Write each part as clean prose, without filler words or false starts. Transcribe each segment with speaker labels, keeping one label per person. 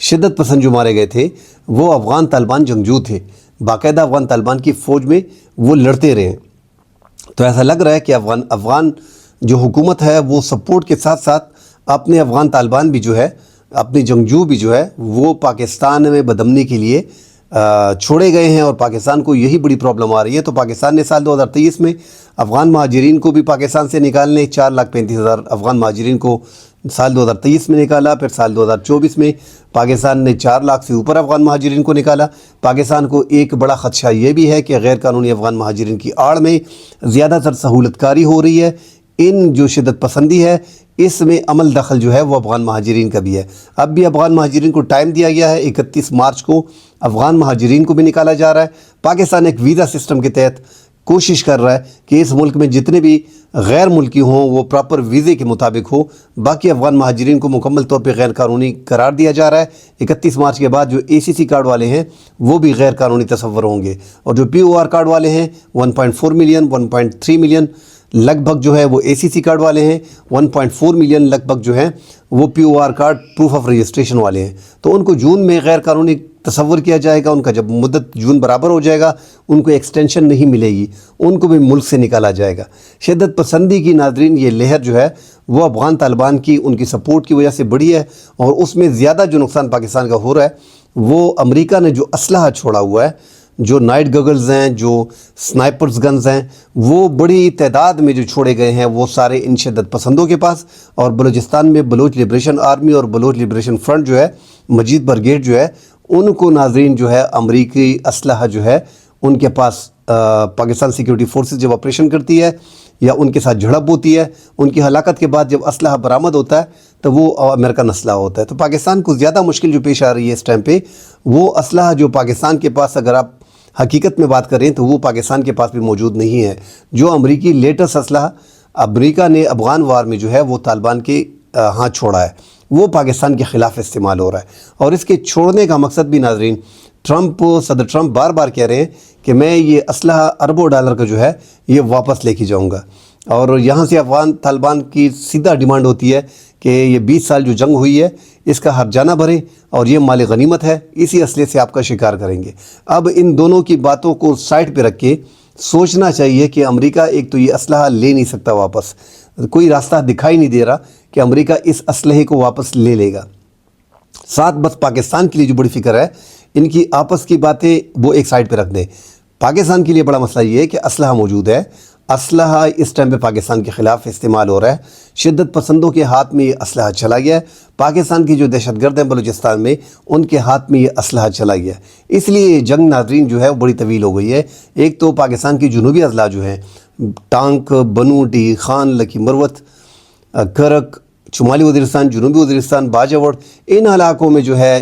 Speaker 1: شدت پسند جو مارے گئے تھے وہ افغان طالبان جنگجو تھے، باقاعدہ افغان طالبان کی فوج میں وہ لڑتے رہے۔ تو ایسا لگ رہا ہے کہ افغان جو حکومت ہے وہ سپورٹ کے ساتھ ساتھ اپنے افغان طالبان بھی جو ہے، اپنے جنگجو بھی جو ہے وہ پاکستان میں بدامنی کے لیے چھوڑے گئے ہیں، اور پاکستان کو یہی بڑی پرابلم آ رہی ہے۔ تو پاکستان نے سال 2023 میں افغان مہاجرین کو بھی پاکستان سے نکالنے 4,35,000 افغان مہاجرین کو سال 2023 میں نکالا، پھر سال 2024 میں پاکستان نے 4 لاکھ سے اوپر افغان مہاجرین کو نکالا۔ پاکستان کو ایک بڑا خدشہ یہ بھی ہے کہ غیر قانونی افغان مہاجرین کی آڑ میں زیادہ تر سہولت کاری ہو رہی ہے۔ ان جو شدت پسندی ہے اس میں عمل دخل جو ہے وہ افغان مہاجرین کا بھی ہے۔ اب بھی افغان مہاجرین کو ٹائم دیا گیا ہے، 31 مارچ کو افغان مہاجرین کو بھی نکالا جا رہا ہے۔ پاکستان ایک ویزا سسٹم کے تحت کوشش کر رہا ہے کہ اس ملک میں جتنے بھی غیر ملکی ہوں وہ پراپر ویزے کے مطابق ہو، باقی افغان مہاجرین کو مکمل طور پہ غیر قانونی قرار دیا جا رہا ہے۔ 31 مارچ کے بعد جو ACC کارڈ والے ہیں وہ بھی غیر قانونی تصور ہوں گے، اور جو POR کارڈ والے ہیں 1.4 ملین 1.3 ملین لگ بھگ جو ہے وہ ACC کارڈ والے ہیں، 1.4 ملین لگ بھگ جو ہیں وہ POR card proof of registration والے ہیں۔ تو ان کو جون میں غیر قانونی تصور کیا جائے گا، ان کا جب مدت جون برابر ہو جائے گا ان کو ایکسٹینشن نہیں ملے گی، ان کو بھی ملک سے نکالا جائے گا۔ شدت پسندی کی ناظرین یہ لہر جو ہے وہ افغان طالبان کی ان کی سپورٹ کی وجہ سے بڑھی ہے، اور اس میں زیادہ جو نقصان پاکستان کا ہو رہا ہے وہ امریکہ نے جو اسلحہ چھوڑا ہوا ہے، جو نائٹ گگلز ہیں، جو سنائپرز گنز ہیں، وہ بڑی تعداد میں جو چھوڑے گئے ہیں وہ سارے ان شدت پسندوں کے پاس۔ اور بلوچستان میں بلوچ لبریشن آرمی اور بلوچ لبریشن فرنٹ جو ہے، مجید برگیڈ جو ہے، ان کو ناظرین جو ہے امریکی اسلحہ جو ہے ان کے پاس پاکستان سیکیورٹی فورسز جب آپریشن کرتی ہے یا ان کے ساتھ جھڑپ ہوتی ہے، ان کی ہلاکت کے بعد جب اسلحہ برآمد ہوتا ہے تو وہ امریکن اسلحہ ہوتا ہے۔ تو پاکستان کو زیادہ مشکل جو پیش آ رہی ہے اس ٹائم پہ، وہ اسلحہ جو پاکستان کے پاس اگر آپ حقیقت میں بات کریں تو وہ پاکستان کے پاس بھی موجود نہیں ہے۔ جو امریکی لیٹسٹ اسلحہ امریکہ نے افغان وار میں جو ہے وہ طالبان کے ہاتھ چھوڑا ہے، وہ پاکستان کے خلاف استعمال ہو رہا ہے۔ اور اس کے چھوڑنے کا مقصد بھی ناظرین، صدر ٹرمپ بار بار کہہ رہے ہیں کہ میں یہ اسلحہ اربوں ڈالر کا جو ہے یہ واپس لے کے جاؤں گا، اور یہاں سے افغان طالبان کی سیدھا ڈیمانڈ ہوتی ہے کہ یہ 20 سال جو جنگ ہوئی ہے اس کا ہرجانہ بھریں، اور یہ مال غنیمت ہے، اسی اسلحے سے آپ کا شکار کریں گے۔ اب ان دونوں کی باتوں کو سائٹ پہ رکھ کے سوچنا چاہیے کہ امریکہ ایک تو یہ اسلحہ لے نہیں سکتا واپس، کوئی راستہ دکھائی نہیں دے رہا کہ امریکہ اس اسلحے کو واپس لے لے گا۔ ساتھ بس پاکستان کے لیے جو بڑی فکر ہے، ان کی آپس کی باتیں وہ ایک سائٹ پہ رکھ دیں۔ پاکستان کے لیے بڑا مسئلہ یہ ہے کہ اسلحہ موجود ہے، اسلحہ اس ٹائم پہ پاکستان کے خلاف استعمال ہو رہا ہے، شدت پسندوں کے ہاتھ میں یہ اسلحہ چلا گیا ہے، پاکستان کی جو دہشت گرد ہیں بلوچستان میں ان کے ہاتھ میں یہ اسلحہ چلا گیا ہے۔ اس لیے یہ جنگ ناظرین جو ہے وہ بڑی طویل ہو گئی ہے۔ ایک تو پاکستان کی جنوبی اضلاع جو ہیں، ٹانک، بنو، ڈی خان، لکی مروت، کرک، شمالی وزیرستان، جنوبی وزیرستان، باجوڑ، ان علاقوں میں جو ہے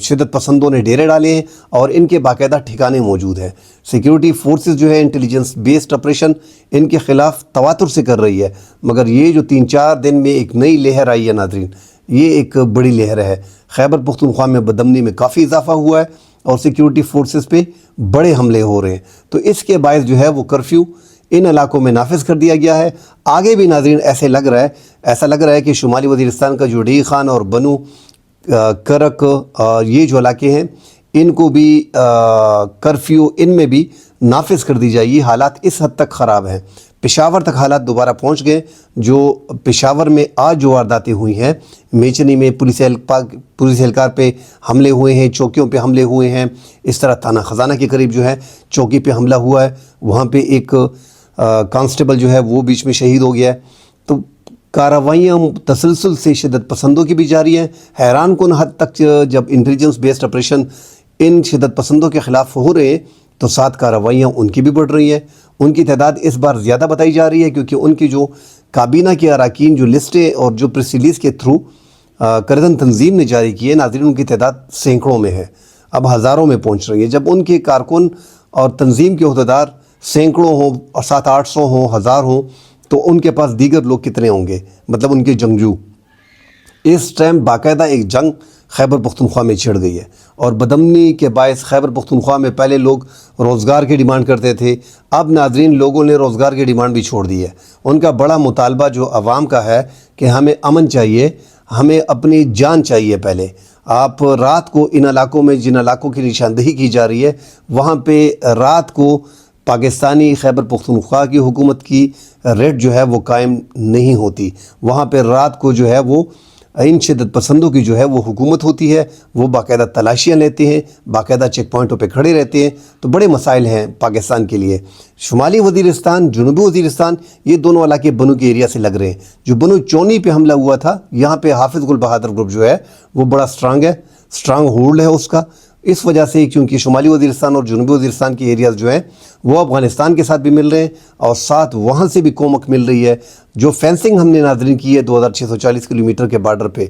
Speaker 1: شدت پسندوں نے ڈیرے ڈالے ہیں اور ان کے باقاعدہ ٹھکانے موجود ہیں۔ سیکیورٹی فورسز جو ہے انٹیلیجنس بیسڈ آپریشن ان کے خلاف تواتر سے کر رہی ہے، مگر یہ جو 3-4 دن میں ایک نئی لہر آئی ہے ناظرین، یہ ایک بڑی لہر ہے۔ خیبر پختونخوا میں بدامنی میں کافی اضافہ ہوا ہے اور سیکیورٹی فورسز پہ بڑے حملے ہو رہے ہیں، تو اس کے باعث جو ہے وہ کرفیو ان علاقوں میں نافذ کر دیا گیا ہے۔ آگے بھی ناظرین ایسا لگ رہا ہے کہ شمالی وزیرستان کا جو ڈی خان اور بنو، کرک، یہ جو علاقے ہیں ان کو بھی کرفیو ان میں بھی نافذ کر دی جائے گی۔ حالات اس حد تک خراب ہیں، پشاور تک حالات دوبارہ پہنچ گئے۔ جو پشاور میں آج جو وارداتیں ہوئی ہیں، میچنی میں پولیس اہلکار پہ حملے ہوئے ہیں، چوکیوں پہ حملے ہوئے ہیں، اس طرح تھانہ خزانہ کے قریب جو ہے چوکی پہ حملہ ہوا ہے، وہاں پہ ایک کانسٹیبل جو ہے وہ بیچ میں شہید ہو گیا ہے۔ تو کارروائیاں تسلسل سے شدت پسندوں کی بھی جاری ہیں۔ حیران کن حد تک جب انٹیلیجنس بیسڈ آپریشن ان شدت پسندوں کے خلاف ہو رہے ہیں تو ساتھ کارروائیاں ان کی بھی بڑھ رہی ہیں۔ ان کی تعداد اس بار زیادہ بتائی جا رہی ہے کیونکہ ان کی جو کابینہ کے اراکین جو لسٹیں اور جو پریس ریلیز کے تھرو کردن تنظیم نے جاری کی ہے ناظرین، ان کی تعداد سینکڑوں میں ہے، اب ہزاروں میں پہنچ رہی ہے۔ جب ان کے کارکن اور تنظیم کے عہدیدار سینکڑوں ہوں اور 700-800 ہوں، 1000 ہوں، تو ان کے پاس دیگر لوگ کتنے ہوں گے، مطلب ان کے جنگجو۔ اس ٹائم باقاعدہ ایک جنگ خیبر پختونخوا میں چھڑ گئی ہے، اور بدامنی کے باعث خیبر پختونخوا میں پہلے لوگ روزگار کی ڈیمانڈ کرتے تھے، اب ناظرین لوگوں نے روزگار کی ڈیمانڈ بھی چھوڑ دی ہے۔ ان کا بڑا مطالبہ جو عوام کا ہے کہ ہمیں امن چاہیے، ہمیں اپنی جان چاہیے پہلے، آپ رات کو ان علاقوں میں جن علاقوں کی نشاندہی کی جا رہی ہے وہاں پہ رات کو پاکستانی خیبر پختونخوا کی حکومت کی ریڈ جو ہے وہ قائم نہیں ہوتی، وہاں پہ رات کو جو ہے وہ ان شدت پسندوں کی جو ہے وہ حکومت ہوتی ہے، وہ باقاعدہ تلاشیاں لیتے ہیں، باقاعدہ چیک پوائنٹوں پہ کھڑے رہتے ہیں۔ تو بڑے مسائل ہیں پاکستان کے لیے۔ شمالی وزیرستان، جنوبی وزیرستان، یہ دونوں علاقے بنو کے ایریا سے لگ رہے ہیں۔ جو بنو چونی پہ حملہ ہوا تھا، یہاں پہ حافظ گل بہادر گروپ جو ہے وہ بڑا سٹرانگ ہے، سٹرانگ ہولڈ ہے اس کا، اس وجہ سے کیونکہ شمالی وزیرستان اور جنوبی وزیرستان کے ایریاز جو ہیں وہ افغانستان کے ساتھ بھی مل رہے ہیں اور ساتھ وہاں سے بھی کومک مل رہی ہے۔ جو فینسنگ ہم نے ناظرین کی ہے 2640 کلومیٹر کے بارڈر پہ،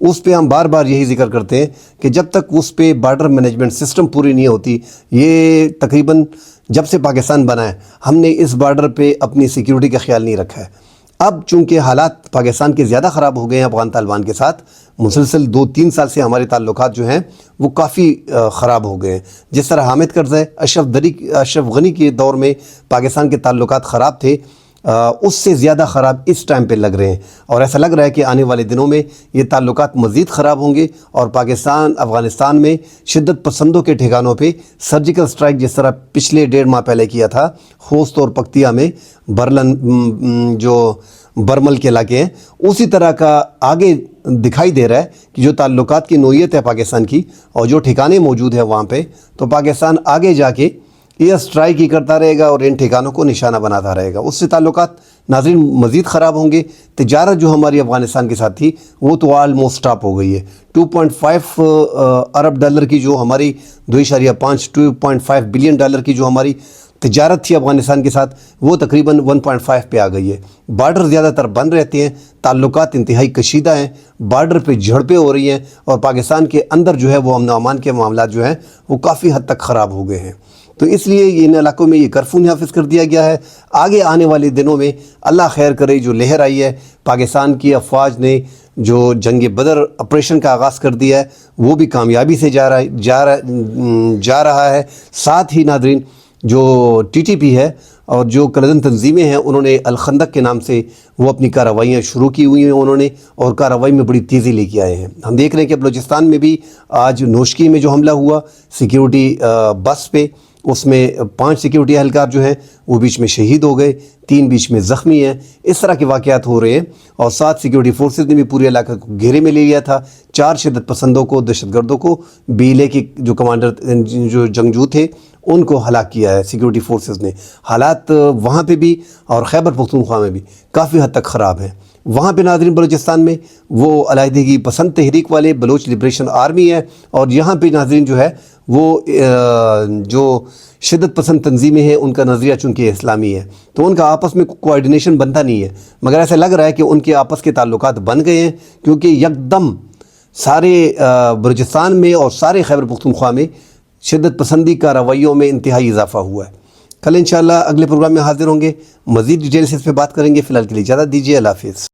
Speaker 1: اس پہ ہم بار بار یہی ذکر کرتے ہیں کہ جب تک اس پہ بارڈر مینجمنٹ سسٹم پوری نہیں ہوتی، یہ تقریباً جب سے پاکستان بنا ہے ہم نے اس بارڈر پہ اپنی سیکیورٹی کا خیال نہیں رکھا ہے۔ اب چونکہ حالات پاکستان کے زیادہ خراب ہو گئے ہیں افغان طالبان کے ساتھ، مسلسل 2-3 سال سے ہمارے تعلقات جو ہیں وہ کافی خراب ہو گئے ہیں۔ جس طرح حامد کرزئی، اشرف غنی کے دور میں پاکستان کے تعلقات خراب تھے، اس سے زیادہ خراب اس ٹائم پہ لگ رہے ہیں، اور ایسا لگ رہا ہے کہ آنے والے دنوں میں یہ تعلقات مزید خراب ہوں گے اور پاکستان افغانستان میں شدت پسندوں کے ٹھکانوں پہ سرجیکل سٹرائک جس طرح پچھلے 1.5 ماہ پہلے کیا تھا خوست اور پکتیا میں، جو برمل کے علاقے ہیں، اسی طرح کا آگے دکھائی دے رہا ہے کہ جو تعلقات کی نوعیت ہے پاکستان کی اور جو ٹھکانے موجود ہیں وہاں پہ، تو پاکستان آگے جا کے ایئر سٹرائک ہی کرتا رہے گا اور ان ٹھکانوں کو نشانہ بناتا رہے گا۔ اس سے تعلقات ناظرین مزید خراب ہوں گے۔ تجارت جو ہماری افغانستان کے ساتھ تھی وہ تو آلموسٹ سٹاپ ہو گئی ہے۔ 2.5 ارب ڈالر کی جو ہماری 2.5 بلین ڈالر کی جو ہماری تجارت تھی افغانستان کے ساتھ، وہ تقریباً 1.5 پہ آ گئی ہے۔ بارڈر زیادہ تر بند رہتے ہیں، تعلقات انتہائی کشیدہ ہیں، بارڈر پہ جھڑپیں ہو رہی ہیں اور پاکستان کے اندر جو ہے وہ امن و امان کے معاملات جو ہیں وہ کافی حد تک خراب ہو گئے ہیں۔ تو اس لیے ان علاقوں میں یہ کرفیو نافذ کر دیا گیا ہے۔ آگے آنے والے دنوں میں اللہ خیر کرے، جو لہر آئی ہے پاکستان کی افواج نے جو جنگ بدر آپریشن کا آغاز کر دیا ہے، وہ بھی کامیابی سے جا رہا ہے۔ ساتھ ہی ناظرین جو TTP ہے اور جو کلدن تنظیمیں ہیں، انہوں نے الخندق کے نام سے وہ اپنی کارروائیاں شروع کی ہوئی ہیں انہوں نے، اور کارروائی میں بڑی تیزی لے کے آئے ہیں۔ ہم دیکھ رہے ہیں کہ بلوچستان میں بھی آج نوشکی میں جو حملہ ہوا سیکیورٹی بس پہ، اس میں 5 سیکیورٹی اہلکار جو ہیں وہ بیچ میں شہید ہو گئے، 3 بیچ میں زخمی ہیں۔ اس طرح کے واقعات ہو رہے ہیں اور 7 سیکیورٹی فورسز نے بھی پورے علاقے کو گھیرے میں لے لیا تھا۔ 4 شدت پسندوں کو، دہشت گردوں کو، BLA کے جو کمانڈر جو جنگجو تھے ان کو ہلاک کیا ہے سیکیورٹی فورسز نے۔ حالات وہاں پہ بھی اور خیبر پختونخوا میں بھی کافی حد تک خراب ہیں۔ وہاں پہ ناظرین بلوچستان میں وہ علیحدگی پسند تحریک والے بلوچ لبریشن آرمی ہے، اور یہاں پہ ناظرین جو ہے وہ جو شدت پسند تنظیمیں ہیں ان کا نظریہ چونکہ اسلامی ہے، تو ان کا آپس میں کوآرڈینیشن بنتا نہیں ہے، مگر ایسا لگ رہا ہے کہ ان کے آپس کے تعلقات بن گئے ہیں، کیونکہ یکدم سارے بلوچستان میں اور سارے خیبر پختونخوا میں شدت پسندی کا رویوں میں انتہائی اضافہ ہوا ہے۔ کل انشاءاللہ اگلے پروگرام میں حاضر ہوں گے، مزید ڈیٹیل سے اس پہ بات کریں گے۔ فی الحال کے لیے اجازت دیجیے، اللہ حافظ۔